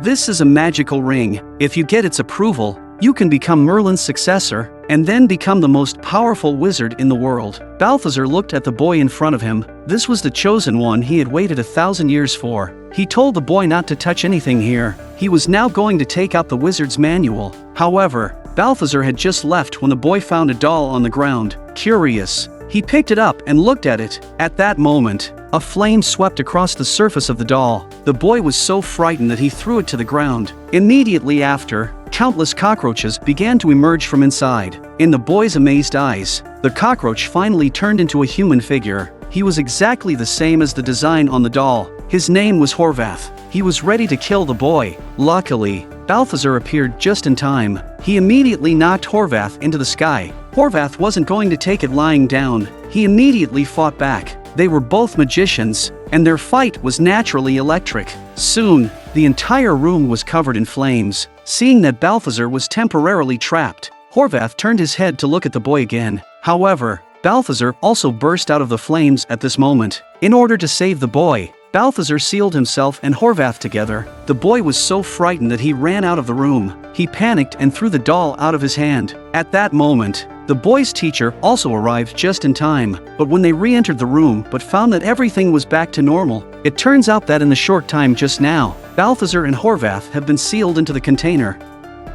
This is a magical ring. If you get its approval, you can become Merlin's successor, and then become the most powerful wizard in the world. Balthazar looked at the boy in front of him. This was the chosen one he had waited 1,000 years for. He told the boy not to touch anything here. He was now going to take out the wizard's manual. However, Balthazar had just left when the boy found a doll on the ground. Curious, he picked it up and looked at it. At that moment, a flame swept across the surface of the doll. The boy was so frightened that he threw it to the ground. Immediately after, countless cockroaches began to emerge from inside. In the boy's amazed eyes, the cockroach finally turned into a human figure. He was exactly the same as the design on the doll. His name was Horvath. He was ready to kill the boy. Luckily, Balthazar appeared just in time. He immediately knocked Horvath into the sky. Horvath wasn't going to take it lying down. He immediately fought back. They were both magicians, and their fight was naturally electric. Soon, the entire room was covered in flames. Seeing that Balthazar was temporarily trapped, Horvath turned his head to look at the boy again. However, Balthazar also burst out of the flames at this moment. In order to save the boy, Balthazar sealed himself and Horvath together. The boy was so frightened that he ran out of the room. He panicked and threw the doll out of his hand. At that moment, the boy's teacher also arrived just in time, but when they re-entered the room but found that everything was back to normal, it turns out that in the short time just now, Balthazar and Horvath have been sealed into the container.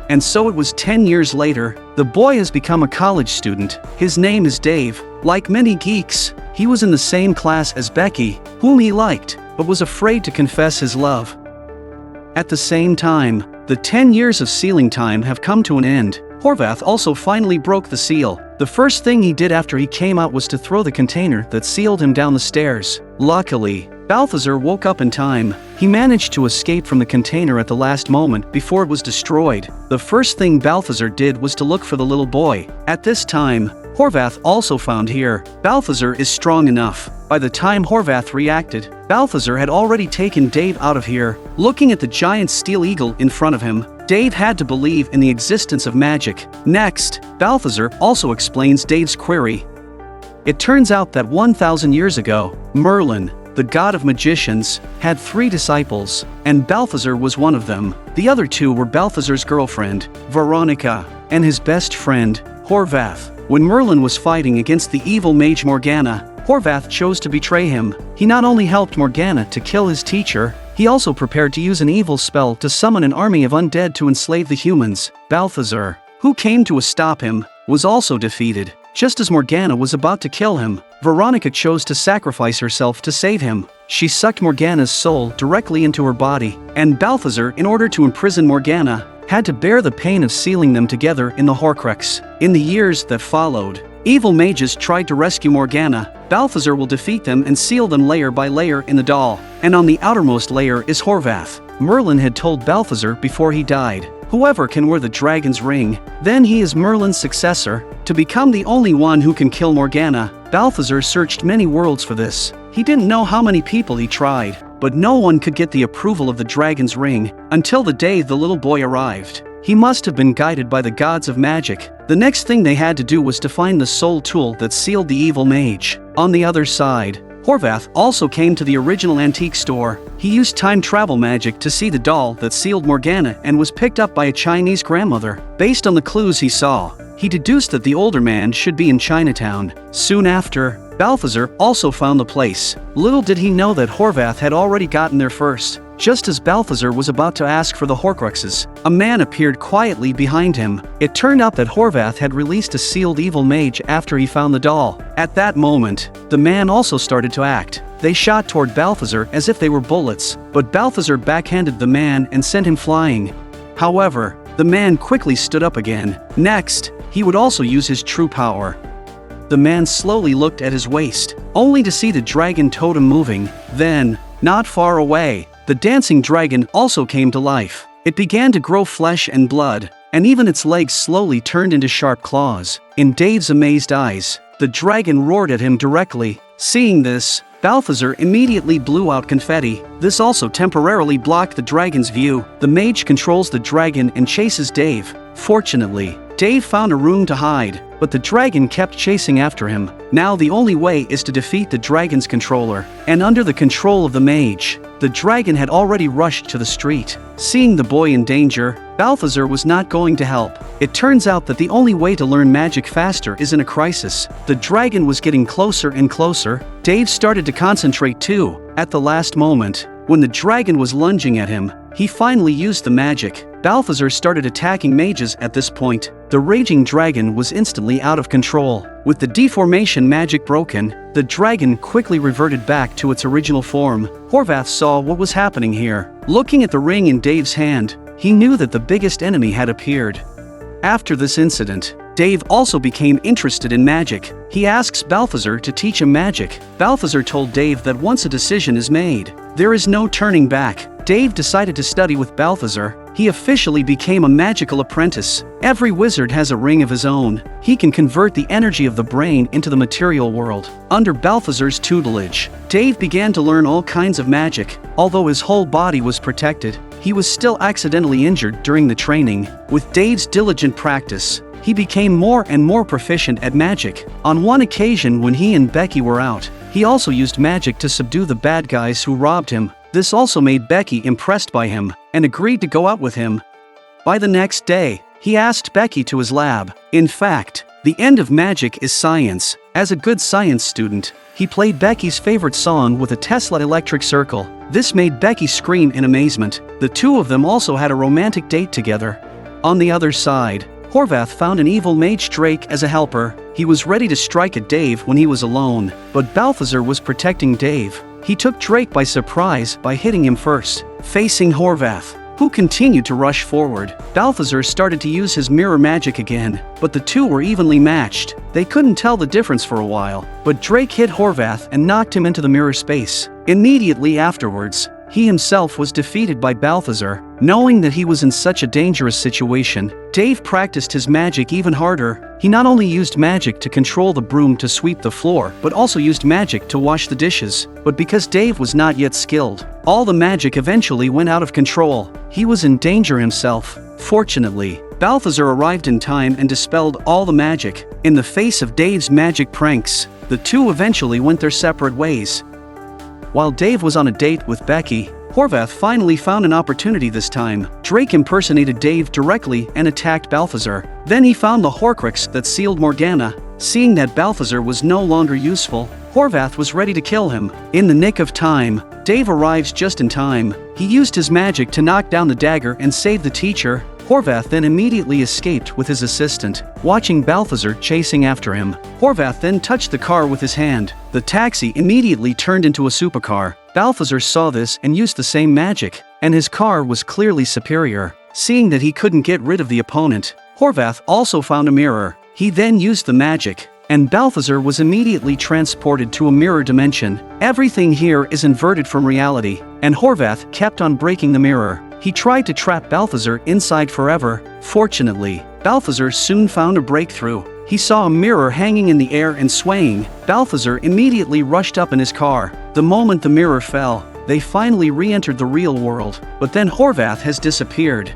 And so it was 10 years later, the boy has become a college student. His name is Dave. Like many geeks, he was in the same class as Becky, whom he liked, but was afraid to confess his love. At the same time, the 10 years of sealing time have come to an end. Horvath also finally broke the seal. The first thing he did after he came out was to throw the container that sealed him down the stairs. Luckily, Balthazar woke up in time. He managed to escape from the container at the last moment before it was destroyed. The first thing Balthazar did was to look for the little boy. At this time, Horvath also found here. Balthazar is strong enough. By the time Horvath reacted, Balthazar had already taken Dave out of here. Looking at the giant steel eagle in front of him, Dave had to believe in the existence of magic. Next, Balthazar also explains Dave's query. It turns out that 1,000 years ago, Merlin, the god of magicians, had 3 disciples, and Balthazar was one of them. The other 2 were Balthazar's girlfriend, Veronica, and his best friend, Horvath. When Merlin was fighting against the evil mage Morgana, Horvath chose to betray him. He not only helped Morgana to kill his teacher, he also prepared to use an evil spell to summon an army of undead to enslave the humans. Balthazar, who came to stop him, was also defeated. Just as Morgana was about to kill him, Veronica chose to sacrifice herself to save him. She sucked Morgana's soul directly into her body, and Balthazar, in order to imprison Morgana, had to bear the pain of sealing them together in the Horcrux. In the years that followed, evil mages tried to rescue Morgana. Balthazar will defeat them and seal them layer by layer in the doll, and on the outermost layer is Horvath. Merlin had told Balthazar before he died, whoever can wear the dragon's ring, then he is Merlin's successor, to become the only one who can kill Morgana. Balthazar searched many worlds for this. He didn't know how many people he tried, but no one could get the approval of the dragon's ring, until the day the little boy arrived. He must have been guided by the gods of magic. The next thing they had to do was to find the soul tool that sealed the evil mage. On the other side, Horvath also came to the original antique store. He used time travel magic to see the doll that sealed Morgana and was picked up by a Chinese grandmother. Based on the clues he saw, he deduced that the older man should be in Chinatown. Soon after, Balthazar also found the place. Little did he know that Horvath had already gotten there first. Just as Balthazar was about to ask for the Horcruxes, a man appeared quietly behind him. It turned out that Horvath had released a sealed evil mage after he found the doll. At that moment, the man also started to act. They shot toward Balthazar as if they were bullets, but Balthazar backhanded the man and sent him flying. However, the man quickly stood up again. Next, he would also use his true power. The man slowly looked at his waist, only to see the dragon totem moving. Then, not far away, the dancing dragon also came to life. It began to grow flesh and blood, and even its legs slowly turned into sharp claws. In Dave's amazed eyes, the dragon roared at him directly. Seeing this, Balthazar immediately blew out confetti. This also temporarily blocked the dragon's view. The mage controls the dragon and chases Dave. Fortunately, Dave found a room to hide. but the dragon kept chasing after him. Now the only way is to defeat the dragon's controller, and under the control of the mage, the dragon had already rushed to the street. Seeing the boy in danger, Balthazar was not going to help. It turns out that the only way to learn magic faster is in a crisis. The dragon was getting closer and closer. Dave started to concentrate too. At the last moment, when the dragon was lunging at him, he finally used the magic. Balthazar started attacking mages at this point. The raging dragon was instantly out of control. With the deformation magic broken, the dragon quickly reverted back to its original form. Horvath saw what was happening here. Looking at the ring in Dave's hand, he knew that the biggest enemy had appeared. After this incident, Dave also became interested in magic. He asks Balthazar to teach him magic. Balthazar told Dave that once a decision is made, there is no turning back. Dave decided to study with Balthazar. He officially became a magical apprentice. Every wizard has a ring of his own. He can convert the energy of the brain into the material world. Under Balthazar's tutelage, Dave began to learn all kinds of magic. Although his whole body was protected, he was still accidentally injured during the training. With Dave's diligent practice, he became more and more proficient at magic. On one occasion when he and Becky were out, he also used magic to subdue the bad guys who robbed him. This also made Becky impressed by him and agreed to go out with him. By the next day, he asked Becky to his lab. In fact, the end of magic is science. As a good science student, he played Becky's favorite song with a Tesla electric circle. This made Becky scream in amazement. The two of them also had a romantic date together. On the other side, Horvath found an evil mage Drake as a helper. He was ready to strike at Dave when he was alone, but Balthazar was protecting Dave. He took Drake by surprise by hitting him first. Facing Horvath, who continued to rush forward, Balthazar started to use his mirror magic again, but the two were evenly matched. They couldn't tell the difference for a while, but Drake hit Horvath and knocked him into the mirror space. Immediately afterwards, he himself was defeated by Balthazar. Knowing that he was in such a dangerous situation, Dave practiced his magic even harder. He not only used magic to control the broom to sweep the floor, but also used magic to wash the dishes. But because Dave was not yet skilled, all the magic eventually went out of control. He was in danger himself. Fortunately, Balthazar arrived in time and dispelled all the magic. In the face of Dave's magic pranks, the two eventually went their separate ways. While Dave was on a date with Becky, Horvath finally found an opportunity this time. Drake impersonated Dave directly and attacked Balthazar. Then he found the Horcrux that sealed Morgana. Seeing that Balthazar was no longer useful, Horvath was ready to kill him. In the nick of time, Dave arrives just in time. He used his magic to knock down the dagger and save the teacher. Horvath then immediately escaped with his assistant, watching Balthazar chasing after him. Horvath then touched the car with his hand. The taxi immediately turned into a supercar. Balthazar saw this and used the same magic, and his car was clearly superior. Seeing that he couldn't get rid of the opponent, Horvath also found a mirror. He then used the magic, and Balthazar was immediately transported to a mirror dimension. Everything here is inverted from reality, and Horvath kept on breaking the mirror. He tried to trap Balthazar inside forever. Fortunately, Balthazar soon found a breakthrough. He saw a mirror hanging in the air and swaying. Balthazar immediately rushed up in his car. The moment the mirror fell, they finally re-entered the real world. But then Horvath has disappeared.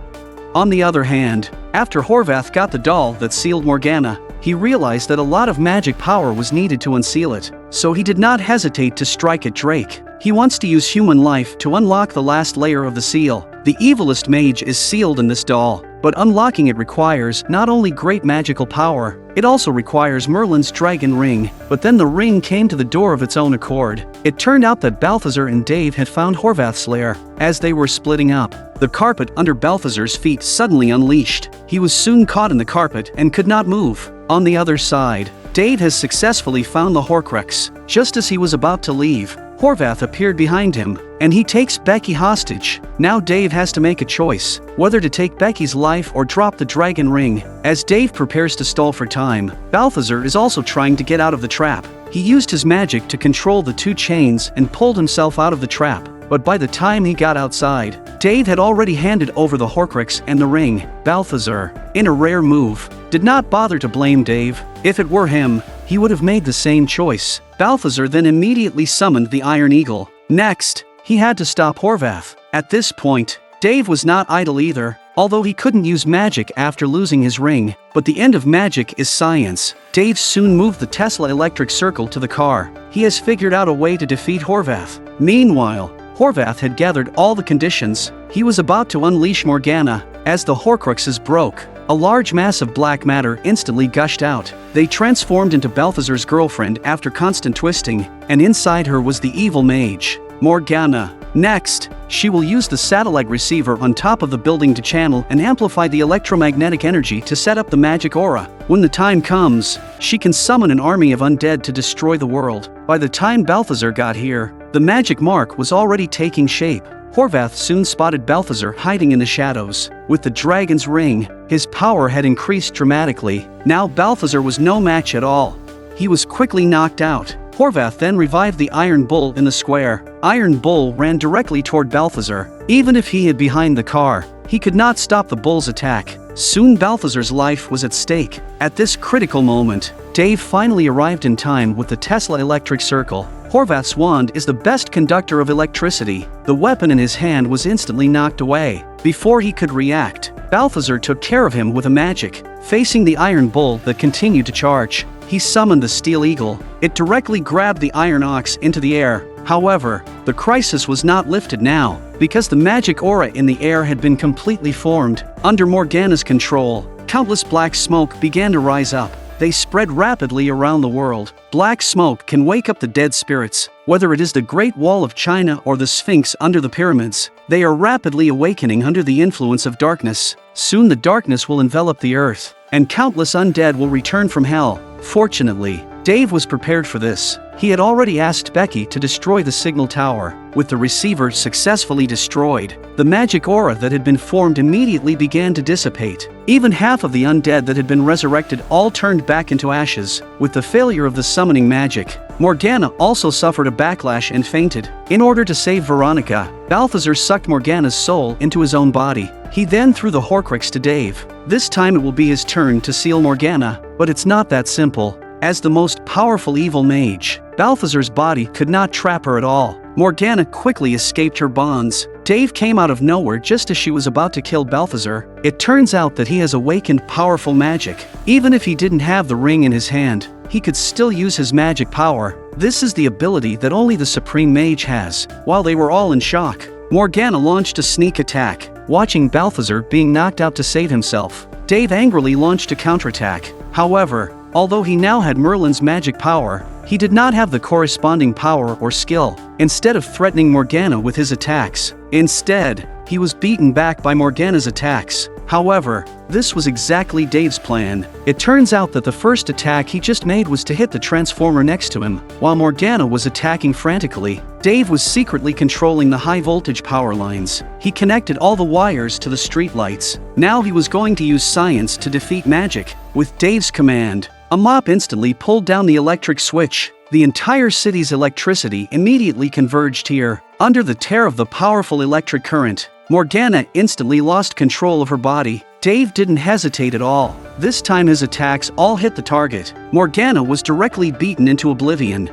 On the other hand, after Horvath got the doll that sealed Morgana, he realized that a lot of magic power was needed to unseal it. So he did not hesitate to strike at Drake. He wants to use human life to unlock the last layer of the seal. The evilest mage is sealed in this doll, but unlocking it requires not only great magical power, it also requires Merlin's dragon ring. But then the ring came to the door of its own accord. It turned out that Balthazar and Dave had found Horvath's lair. As they were splitting up, the carpet under Balthazar's feet suddenly unleashed. He was soon caught in the carpet and could not move. On the other side, Dave has successfully found the Horcrux. Just as he was about to leave, Horvath appeared behind him, and he takes Becky hostage. Now Dave has to make a choice, whether to take Becky's life or drop the dragon ring. As Dave prepares to stall for time, Balthazar is also trying to get out of the trap. He used his magic to control the two chains and pulled himself out of the trap. But by the time he got outside, Dave had already handed over the Horcrux and the ring. Balthazar, in a rare move, did not bother to blame Dave. If it were him, he would have made the same choice. Balthazar then immediately summoned the Iron Eagle. Next, he had to stop Horvath. At this point, Dave was not idle either, although he couldn't use magic after losing his ring. But the end of magic is science. Dave soon moved the Tesla electric circle to the car. He has figured out a way to defeat Horvath. Meanwhile, Horvath had gathered all the conditions. He was about to unleash Morgana. As the Horcruxes broke, a large mass of black matter instantly gushed out. They transformed into Balthazar's girlfriend after constant twisting, and inside her was the evil mage, Morgana. Next, she will use the satellite receiver on top of the building to channel and amplify the electromagnetic energy to set up the magic aura. When the time comes, she can summon an army of undead to destroy the world. By the time Balthazar got here, the magic mark was already taking shape. Horvath soon spotted Balthazar hiding in the shadows. With the dragon's ring, his power had increased dramatically. Now Balthazar was no match at all. He was quickly knocked out. Horvath then revived the Iron Bull in the square. Iron Bull ran directly toward Balthazar. Even if he hid behind the car, he could not stop the bull's attack. Soon Balthazar's life was at stake. At this critical moment, Dave finally arrived in time with the Tesla electric circle. Horvath's wand is the best conductor of electricity. The weapon in his hand was instantly knocked away. Before he could react, Balthazar took care of him with a magic. Facing the Iron Bull that continued to charge, he summoned the Steel Eagle. It directly grabbed the Iron Ox into the air. However, the crisis was not lifted now, because the magic aura in the air had been completely formed. Under Morgana's control, countless black smoke began to rise up. They spread rapidly around the world. Black smoke can wake up the dead spirits. Whether it is the Great Wall of China or the Sphinx under the pyramids, they are rapidly awakening under the influence of darkness. Soon the darkness will envelop the earth, and countless undead will return from hell. Fortunately, Dave was prepared for this. He had already asked Becky to destroy the signal tower. With the receiver successfully destroyed, the magic aura that had been formed immediately began to dissipate. Even half of the undead that had been resurrected all turned back into ashes. With the failure of the summoning magic, Morgana also suffered a backlash and fainted. In order to save Veronica, Balthazar sucked Morgana's soul into his own body. He then threw the Horcrux to Dave. This time it will be his turn to seal Morgana, but it's not that simple. As the most powerful evil mage, Balthazar's body could not trap her at all. Morgana quickly escaped her bonds. Dave came out of nowhere just as she was about to kill Balthazar. It turns out that he has awakened powerful magic. Even if he didn't have the ring in his hand, he could still use his magic power. This is the ability that only the Supreme Mage has. While they were all in shock, Morgana launched a sneak attack. Watching Balthazar being knocked out to save himself, Dave angrily launched a counterattack. However, although he now had Merlin's magic power, he did not have the corresponding power or skill. Instead of threatening Morgana with his attacks, he was beaten back by Morgana's attacks. However, this was exactly Dave's plan. It turns out that the first attack he just made was to hit the transformer next to him. While Morgana was attacking frantically, Dave was secretly controlling the high-voltage power lines. He connected all the wires to the streetlights. Now he was going to use science to defeat magic. With Dave's command, a mop instantly pulled down the electric switch. The entire city's electricity immediately converged here. Under the tear of the powerful electric current, Morgana instantly lost control of her body. Dave didn't hesitate at all. This time his attacks all hit the target. Morgana was directly beaten into oblivion.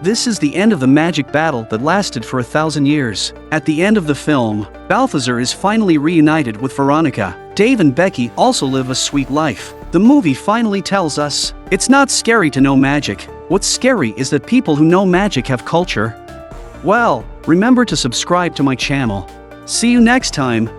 This is the end of the magic battle that lasted for 1,000 years. At the end of the film, Balthazar is finally reunited with Veronica. Dave and Becky also live a sweet life. The movie finally tells us, it's not scary to know magic. What's scary is that people who know magic have culture. Well, remember to subscribe to my channel. See you next time.